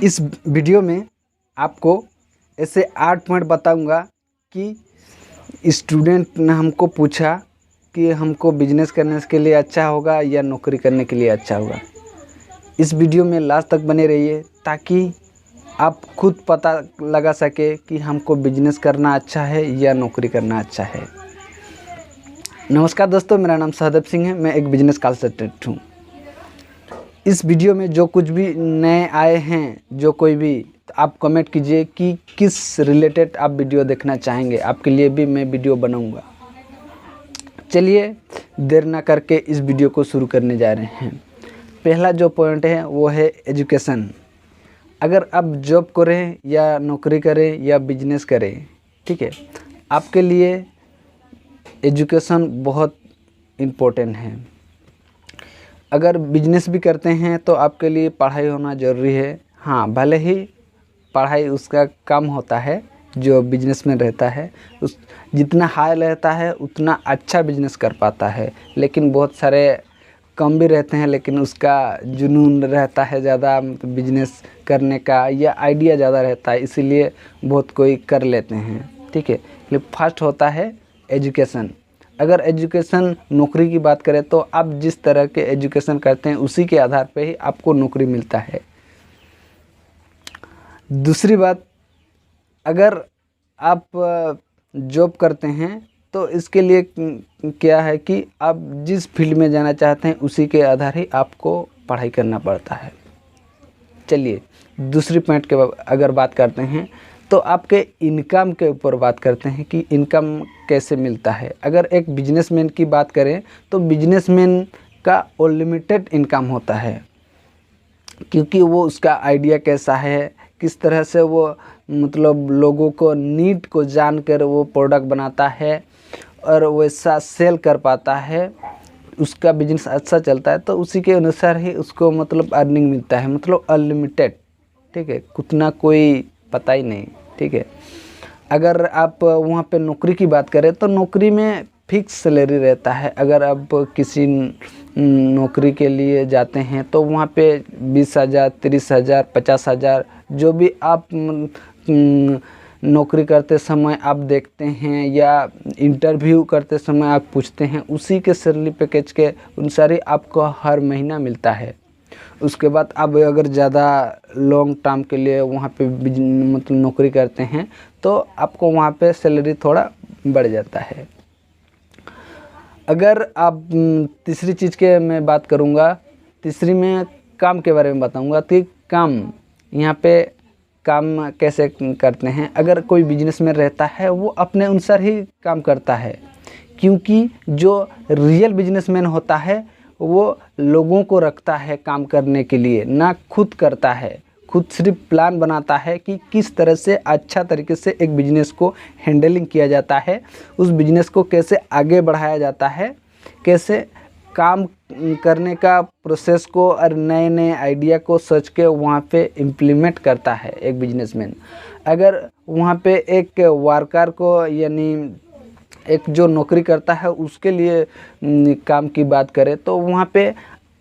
इस वीडियो में आपको ऐसे 8 पॉइंट बताऊंगा कि स्टूडेंट ने हमको पूछा कि हमको बिजनेस करने के लिए अच्छा होगा या नौकरी करने के लिए अच्छा होगा। इस वीडियो में लास्ट तक बने रहिए ताकि आप खुद पता लगा सके कि हमको बिजनेस करना अच्छा है या नौकरी करना अच्छा है। नमस्कार दोस्तों, मेरा नाम सहदेव सिंह है। मैं एक बिजनेस कंसल्टेंट हूँ। इस वीडियो में जो कुछ भी नए आए हैं, जो कोई भी, तो आप कमेंट कीजिए कि किस रिलेटेड आप वीडियो देखना चाहेंगे। आपके लिए भी मैं वीडियो बनाऊंगा। चलिए देर ना करके इस वीडियो को शुरू करने जा रहे हैं। पहला जो पॉइंट है वो है एजुकेशन। अगर आप जॉब करें या नौकरी करें या बिजनेस करें, ठीक है, आपके लिए एजुकेशन बहुत इम्पोर्टेंट है। अगर बिजनेस भी करते हैं तो आपके लिए पढ़ाई होना ज़रूरी है। हाँ, भले ही पढ़ाई उसका कम होता है जो बिजनेस में रहता है, उस जितना हाई रहता है उतना अच्छा बिजनेस कर पाता है। लेकिन बहुत सारे कम भी रहते हैं, लेकिन उसका जुनून रहता है ज़्यादा, बिजनेस करने का या आइडिया ज़्यादा रहता है, इसीलिए बहुत कोई कर लेते हैं। ठीक है, फर्स्ट होता है एजुकेशन। अगर एजुकेशन, नौकरी की बात करें तो आप जिस तरह के एजुकेशन करते हैं उसी के आधार पे ही आपको नौकरी मिलता है। दूसरी बात, अगर आप जॉब करते हैं तो इसके लिए क्या है कि आप जिस फील्ड में जाना चाहते हैं उसी के आधार ही आपको पढ़ाई करना पड़ता है। चलिए दूसरी पॉइंट के अगर बात करते हैं तो आपके इनकम के ऊपर बात करते हैं कि इनकम कैसे मिलता है। अगर एक बिजनेसमैन की बात करें तो बिजनेसमैन का अनलिमिटेड इनकम होता है, क्योंकि वो उसका आइडिया कैसा है, किस तरह से वो मतलब लोगों को नीड को जानकर वो प्रोडक्ट बनाता है और वैसा सेल कर पाता है, उसका बिजनेस अच्छा चलता है, तो उसी के अनुसार ही उसको मतलब अर्निंग मिलता है, मतलब अनलिमिटेड। ठीक है, कितना कोई पता ही नहीं। ठीक है, अगर आप वहाँ पे नौकरी की बात करें तो नौकरी में फिक्स सैलरी रहता है। अगर आप किसी नौकरी के लिए जाते हैं तो वहाँ पे 20,000, 30,000, 50,000 जो भी आप नौकरी करते समय आप देखते हैं या इंटरव्यू करते समय आप पूछते हैं, उसी के सैलरी पैकेज के अनुसार ही आपको हर महीना मिलता है। उसके बाद आप अगर ज़्यादा लॉन्ग टर्म के लिए वहाँ पे मतलब नौकरी करते हैं तो आपको वहाँ पे सैलरी थोड़ा बढ़ जाता है। अगर आप तीसरी चीज़ के मैं बात करूँगा, तीसरी में काम के बारे में बताऊँगा कि काम यहाँ पे काम कैसे करते हैं। अगर कोई बिजनेस में रहता है वो अपने अनुसार ही काम करता है, क्योंकि जो रियल बिजनेसमैन होता है वो लोगों को रखता है काम करने के लिए, ना खुद करता है। खुद सिर्फ प्लान बनाता है कि किस तरह से अच्छा तरीके से एक बिजनेस को हैंडलिंग किया जाता है, उस बिजनेस को कैसे आगे बढ़ाया जाता है, कैसे काम करने का प्रोसेस को और नए नए आइडिया को सोच के वहाँ पे इम्प्लीमेंट करता है एक बिजनेसमैन। अगर वहाँ पे एक वर्कर को, यानी एक जो नौकरी करता है उसके लिए काम की बात करें तो वहाँ पे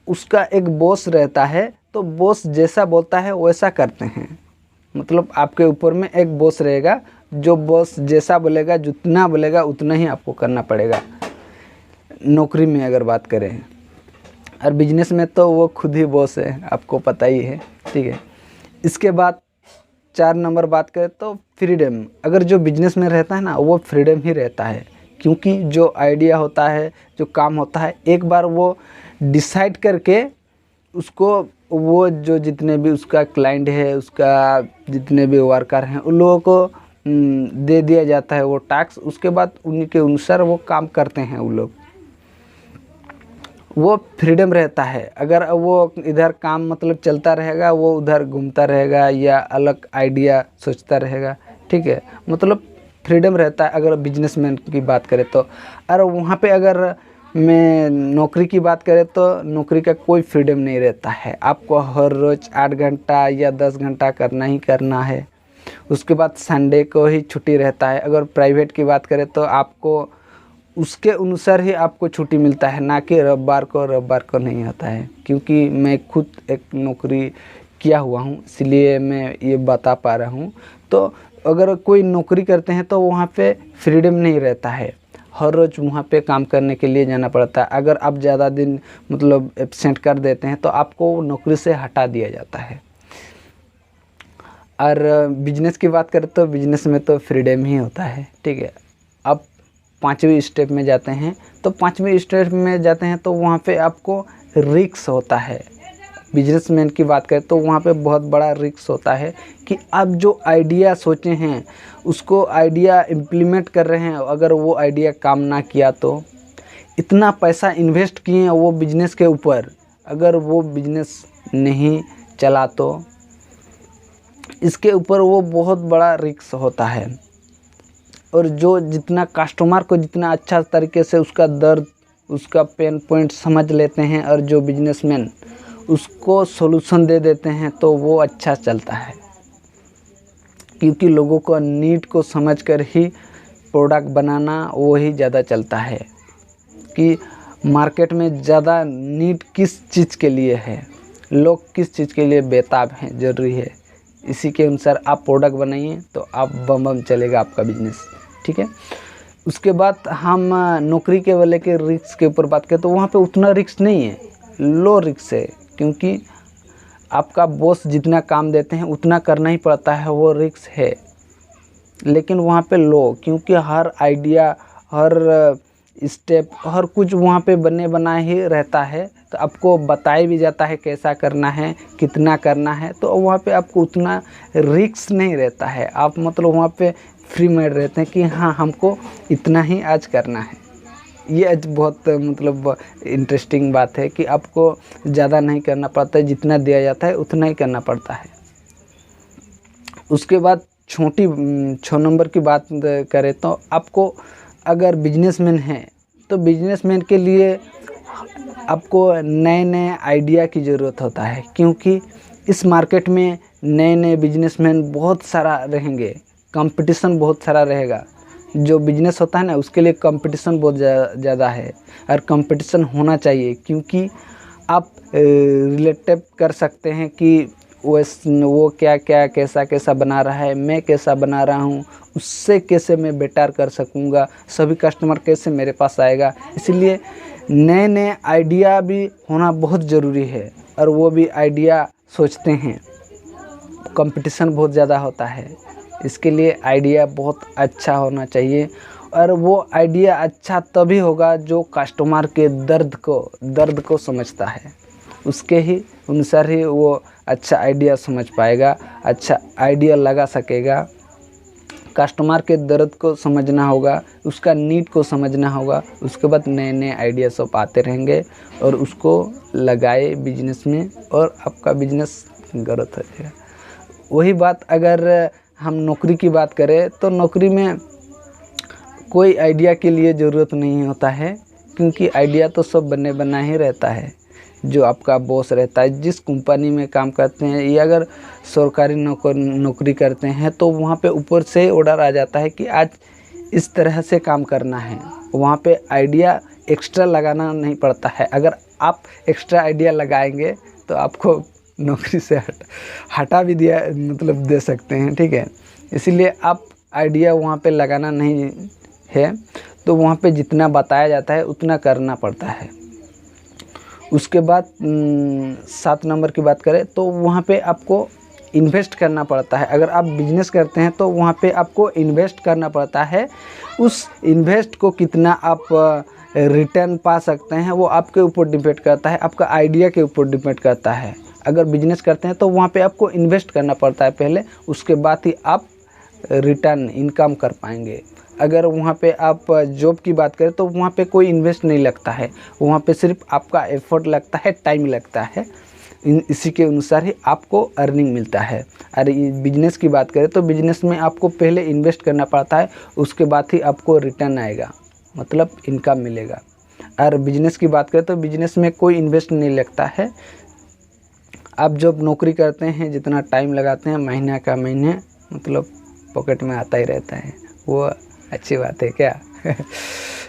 उसका एक बॉस रहता है, तो बॉस जैसा बोलता है वैसा करते हैं। मतलब आपके ऊपर में एक बॉस रहेगा, जो बॉस जैसा बोलेगा, जितना बोलेगा उतना ही आपको करना पड़ेगा, नौकरी में अगर बात करें। और बिजनेस में तो वो खुद ही बॉस है, आपको पता ही है। ठीक है, इसके बाद 4 नंबर बात करें तो फ्रीडम। अगर जो बिजनेस में रहता है ना, वो फ्रीडम ही रहता है, क्योंकि जो आइडिया होता है, जो काम होता है, एक बार वो डिसाइड करके उसको वो जो जितने भी उसका क्लाइंट है, उसका जितने भी वर्कर हैं, उन लोगों को दे दिया जाता है वो टास्क। उसके बाद उन्हीं के अनुसार वो काम करते हैं वो लोग, वो फ्रीडम रहता है। अगर वो इधर काम मतलब चलता रहेगा, वो उधर घूमता रहेगा या अलग आइडिया सोचता रहेगा। ठीक है, मतलब फ्रीडम रहता है अगर बिजनेसमैन की बात करें तो। और वहाँ पे अगर मैं नौकरी की बात करें तो नौकरी का कोई फ्रीडम नहीं रहता है। आपको हर रोज़ 8 घंटा या 10 घंटा करना ही करना है। उसके बाद संडे को ही छुट्टी रहता है। अगर प्राइवेट की बात करें तो आपको उसके अनुसार ही आपको छुट्टी मिलता है, ना कि रविवार को नहीं होता है। क्योंकि मैं खुद एक नौकरी किया हुआ हूँ, इसलिए मैं ये बता पा रहा हूँ। तो अगर कोई नौकरी करते हैं तो वहाँ पे फ्रीडम नहीं रहता है, हर रोज़ वहाँ पे काम करने के लिए जाना पड़ता है। अगर आप ज़्यादा दिन मतलब एब्सेंट कर देते हैं तो आपको नौकरी से हटा दिया जाता है। और बिजनेस की बात करें तो बिजनेस में तो फ्रीडम ही होता है, ठीक है। आप 5वीं स्टेप में जाते हैं, तो 5वीं स्टेप में जाते हैं तो वहाँ पे आपको रिस्क होता है। बिजनेसमैन की बात करें तो वहाँ पे बहुत बड़ा रिस्क होता है कि आप जो आइडिया सोचे हैं उसको आइडिया इम्प्लीमेंट कर रहे हैं, अगर वो आइडिया काम ना किया तो इतना पैसा इन्वेस्ट किए हैं वो बिजनेस के ऊपर, अगर वो बिजनेस नहीं चला तो इसके ऊपर वो बहुत बड़ा रिस्क होता है। और जो जितना कस्टमर को जितना अच्छा तरीके से उसका दर्द, उसका पेन पॉइंट समझ लेते हैं और जो बिजनेसमैन उसको सॉल्यूशन दे देते हैं तो वो अच्छा चलता है। क्योंकि लोगों को नीड को समझकर ही प्रोडक्ट बनाना वो ही ज़्यादा चलता है कि मार्केट में ज़्यादा नीड किस चीज़ के लिए है, लोग किस चीज़ के लिए बेताब हैं, ज़रूरी है। इसी के अनुसार आप प्रोडक्ट बनाइए तो आप बम चलेगा आपका बिजनेस, ठीक है। उसके बाद हम नौकरी के वाले के रिस्क के ऊपर बात करें तो वहाँ पे उतना रिस्क नहीं है, लो रिस्क है। क्योंकि आपका बॉस जितना काम देते हैं उतना करना ही पड़ता है, वो रिस्क है। लेकिन वहाँ पे लो, क्योंकि हर आइडिया, हर स्टेप, हर कुछ वहाँ पे बने बनाए ही रहता है। तो आपको बताया भी जाता है कैसा करना है, कितना करना है। तो वहाँ पे आपको उतना रिस्क नहीं रहता है। आप मतलब वहाँ पे फ्री माइंड रहते हैं कि हाँ हमको इतना ही आज करना है। ये आज बहुत मतलब इंटरेस्टिंग बात है कि आपको ज़्यादा नहीं करना पड़ता है, जितना दिया जाता है उतना ही करना पड़ता है। उसके बाद 6 नंबर की बात करें तो आपको अगर बिजनेसमैन हैं तो बिजनेसमैन के लिए आपको नए नए आइडिया की ज़रूरत होता है। क्योंकि इस मार्केट में नए नए बिजनेसमैन बहुत सारा रहेंगे, कंपटीशन बहुत सारा रहेगा। जो बिजनेस होता है ना उसके लिए कंपटीशन बहुत ज़्यादा है और कंपटीशन होना चाहिए। क्योंकि आप रिलेटिव कर सकते हैं कि वो क्या क्या कैसा कैसा बना रहा है, मैं कैसा बना रहा हूँ, उससे कैसे मैं बेटर कर सकूँगा, सभी कस्टमर कैसे मेरे पास आएगा। इसलिए नए नए आइडिया भी होना बहुत ज़रूरी है और वो भी आइडिया सोचते हैं। कंपटीशन बहुत ज़्यादा होता है, इसके लिए आइडिया बहुत अच्छा होना चाहिए। और वो आइडिया अच्छा तभी होगा जो कस्टमर के दर्द को समझता है, उसके ही अनुसार ही वो अच्छा आइडिया समझ पाएगा, अच्छा आइडिया लगा सकेगा। कस्टमर के दर्द को समझना होगा, उसका नीड को समझना होगा। उसके बाद नए नए आइडिया सब आते रहेंगे और उसको लगाए बिजनेस में और आपका बिजनेस ग्रोथ हो जाएगा। वही बात अगर हम नौकरी की बात करें तो नौकरी में कोई आइडिया के लिए ज़रूरत नहीं होता है। क्योंकि आइडिया तो सब बने बना ही रहता है। जो आपका बॉस रहता है, जिस कंपनी में काम करते हैं या अगर सरकारी नौकरी करते हैं तो वहाँ पे ऊपर से ऑर्डर आ जाता है कि आज इस तरह से काम करना है। वहाँ पे आइडिया एक्स्ट्रा लगाना नहीं पड़ता है। अगर आप एक्स्ट्रा आइडिया लगाएंगे तो आपको नौकरी से हटा भी दिया मतलब दे सकते हैं, ठीक है। इसीलिए आप आइडिया वहाँ पे लगाना नहीं है, तो वहाँ पे जितना बताया जाता है उतना करना पड़ता है। उसके बाद 7 नंबर की बात करें तो वहाँ पे आपको इन्वेस्ट करना पड़ता है। अगर आप बिजनेस करते हैं तो वहाँ पे आपको इन्वेस्ट करना पड़ता है। उस इन्वेस्ट को कितना आप रिटर्न पा सकते हैं वो आपके ऊपर डिपेंड करता है, आपका आइडिया के ऊपर डिपेंड करता है। अगर बिजनेस करते हैं तो वहाँ पे आपको इन्वेस्ट करना पड़ता है पहले, उसके बाद ही आप रिटर्न इनकम कर पाएंगे। अगर वहाँ पे आप जॉब की बात करें तो वहाँ पे कोई इन्वेस्ट नहीं लगता है, वहाँ पे सिर्फ आपका एफर्ट लगता है, टाइम लगता है। इसी के अनुसार ही आपको अर्निंग मिलता है। और बिजनेस की बात करें तो बिजनेस में आपको पहले इन्वेस्ट करना पड़ता है, उसके बाद ही आपको रिटर्न आएगा, मतलब इनकम मिलेगा। और बिजनेस की बात करें तो बिजनेस में कोई इन्वेस्ट नहीं लगता है। आप जब नौकरी करते हैं जितना टाइम लगाते हैं महीने का महीने मतलब पॉकेट में आता ही रहता है, वो अच्छी बात है क्या।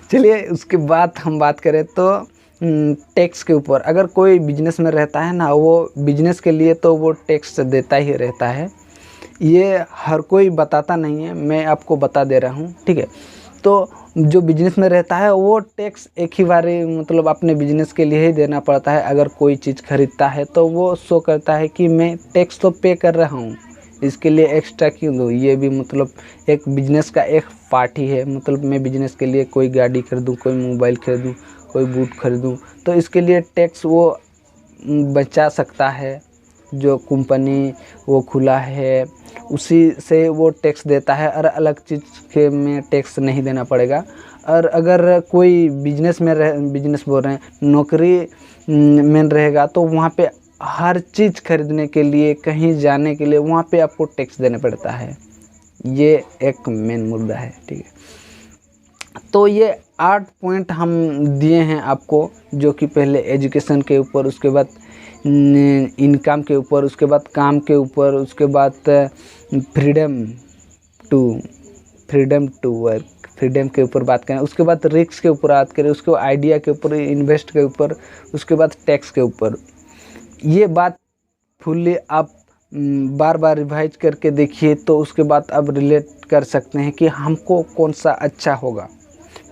चलिए उसके बाद हम बात करें तो टैक्स के ऊपर। अगर कोई बिजनेस में रहता है ना, वो बिजनेस के लिए तो वो टैक्स देता ही रहता है। ये हर कोई बताता नहीं है, मैं आपको बता दे रहा हूँ, ठीक है। तो जो बिजनेस में रहता है वो टैक्स एक ही बारी मतलब अपने बिजनेस के लिए ही देना पड़ता है। अगर कोई चीज़ खरीदता है तो वो शो करता है कि मैं टैक्स तो पे कर रहा हूँ, इसके लिए एक्स्ट्रा क्यों दूँ। ये भी मतलब एक बिजनेस का एक पार्ट ही है। मतलब मैं बिजनेस के लिए कोई गाड़ी खरीदूँ, कोई मोबाइल खरीदूँ, कोई बूट खरीदूँ, तो इसके लिए टैक्स वो बचा सकता है। जो कंपनी वो खुला है उसी से वो टैक्स देता है, और अलग चीज़ के में टैक्स नहीं देना पड़ेगा। और अगर कोई बिजनेस बोल रहे हैं, नौकरी में रहेगा तो वहाँ पे हर चीज़ खरीदने के लिए, कहीं जाने के लिए वहाँ पे आपको टैक्स देना पड़ता है। ये एक मेन मुद्दा है, ठीक है। तो ये 8 पॉइंट हम दिए हैं आपको, जो कि पहले एजुकेशन के ऊपर, उसके बाद इनकम के ऊपर, उसके बाद काम के ऊपर, उसके बाद फ्रीडम टू वर्क, फ्रीडम के ऊपर बात करें, उसके बाद रिस्क के ऊपर बात करें, उसके बाद आइडिया के ऊपर, इन्वेस्ट के ऊपर, उसके बाद टैक्स के ऊपर। ये बात फुल्ली आप बार बार रिवाइज करके देखिए, तो उसके बाद आप रिलेट कर सकते हैं कि हमको कौन सा अच्छा होगा,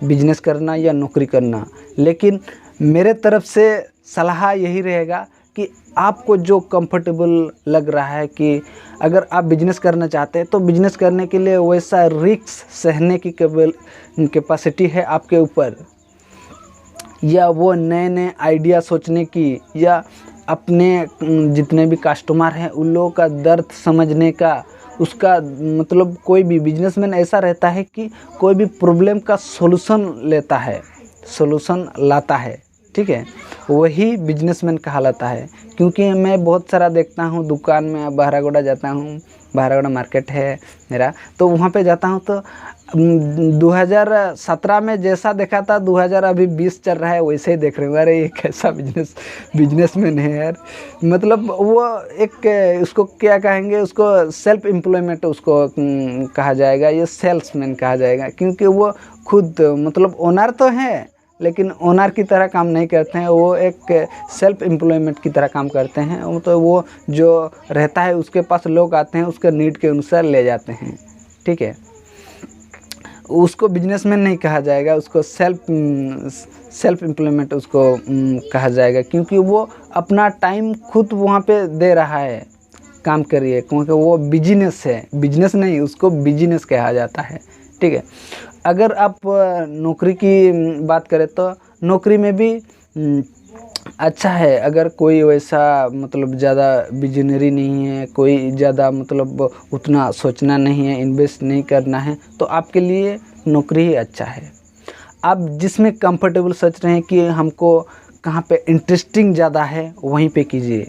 बिजनेस करना या नौकरी करना। लेकिन मेरे तरफ से सलाह यही रहेगा कि आपको जो कंफर्टेबल लग रहा है, कि अगर आप बिजनेस करना चाहते हैं तो बिजनेस करने के लिए वैसा रिस्क सहने की कैपेसिटी है आपके ऊपर, या वो नए नए आइडिया सोचने की, या अपने जितने भी कस्टमर हैं उन लोगों का दर्द समझने का, उसका मतलब कोई भी बिजनेसमैन ऐसा रहता है कि कोई भी प्रॉब्लम का सॉल्यूशन लेता है, सॉल्यूशन लाता है, ठीक है, वही बिजनेसमैन कहलाता है। क्योंकि मैं बहुत सारा देखता हूँ दुकान में, बहरागोड़ा जाता हूँ, बहरागोड़ा मार्केट है मेरा, तो वहाँ पे जाता हूँ तो 2017 में जैसा देखा था 2020 चल रहा है वैसे ही देख रहे हो। अरे ये कैसा बिजनेसमैन है यार। मतलब वो एक उसको क्या कहेंगे, उसको सेल्फ एम्प्लॉयमेंट उसको कहा जाएगा, ये सेल्समैन कहा जाएगा। क्योंकि वो खुद मतलब ओनर तो है लेकिन ओनर की तरह काम नहीं करते हैं, वो एक सेल्फ एम्प्लॉयमेंट की तरह काम करते हैं। तो वो जो रहता है उसके पास लोग आते हैं, उसके नीड के अनुसार ले जाते हैं, ठीक है। उसको बिजनेसमैन नहीं कहा जाएगा, उसको सेल्फ एम्प्लॉयमेंट उसको कहा जाएगा। क्योंकि वो अपना टाइम खुद वहाँ पे दे रहा है, काम करिए, क्योंकि वो बिजनेस है, बिजनेस नहीं, उसको बिजनेस कहा जाता है, ठीक है। अगर आप नौकरी की बात करें तो नौकरी में भी अच्छा है। अगर कोई वैसा मतलब ज़्यादा विजनरी नहीं है, कोई ज़्यादा मतलब उतना सोचना नहीं है, इन्वेस्ट नहीं करना है, तो आपके लिए नौकरी ही अच्छा है। आप जिसमें कंफर्टेबल सोच रहे हैं कि हमको कहाँ पे इंटरेस्टिंग ज़्यादा है वहीं पे कीजिए।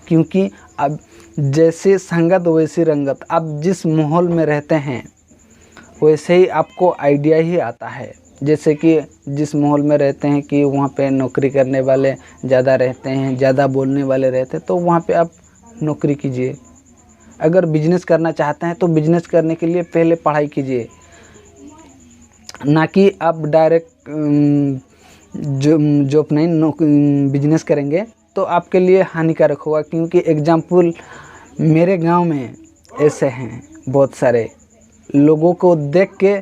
क्योंकि अब जैसे संगत वैसी रंगत, आप जिस माहौल में रहते हैं वैसे ही आपको आइडिया ही आता है। जैसे कि जिस माहौल में रहते हैं कि वहाँ पे नौकरी करने वाले ज़्यादा रहते हैं, ज़्यादा बोलने वाले रहते हैं, तो वहाँ पे आप नौकरी कीजिए। अगर बिजनेस करना चाहते हैं तो बिजनेस करने के लिए पहले पढ़ाई कीजिए, ना कि आप डायरेक्ट जॉब नहीं बिजनेस करेंगे तो आपके लिए हानिकारक होगा। क्योंकि एग्जाम्पल मेरे गांव में ऐसे हैं, बहुत सारे लोगों को देख के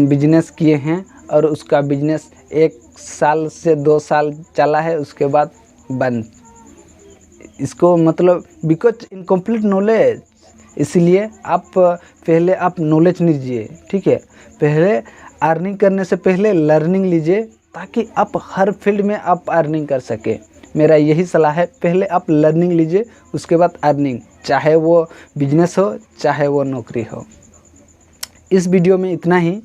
बिजनेस किए हैं और उसका बिजनेस 1 साल से 2 साल चला है, उसके बाद बंद। इसको मतलब बिकॉज इनकम्प्लीट नॉलेज। इसलिए आप पहले आप नॉलेज लीजिए, ठीक है। पहले अर्निंग करने से पहले लर्निंग लीजिए, ताकि आप हर फील्ड में आप अर्निंग कर सके। मेरा यही सलाह है, पहले आप लर्निंग लीजिए, उसके बाद अर्निंग, चाहे वो बिजनेस हो चाहे वो नौकरी हो। इस वीडियो में इतना ही।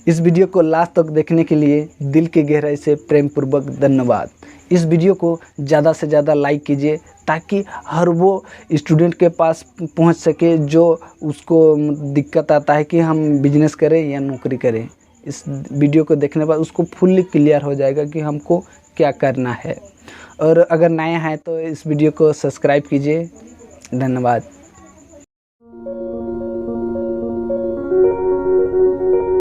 इस वीडियो को लास्ट तक देखने के लिए दिल की गहराई से प्रेम पूर्वक धन्यवाद। इस वीडियो को ज़्यादा से ज़्यादा लाइक कीजिए, ताकि हर वो स्टूडेंट के पास पहुंच सके जो उसको दिक्कत आता है कि हम बिजनेस करें या नौकरी करें। इस वीडियो को देखने के बाद उसको फुल्ली क्लियर हो जाएगा कि हमको क्या करना है। और अगर नया है तो इस वीडियो को सब्सक्राइब कीजिए। धन्यवाद।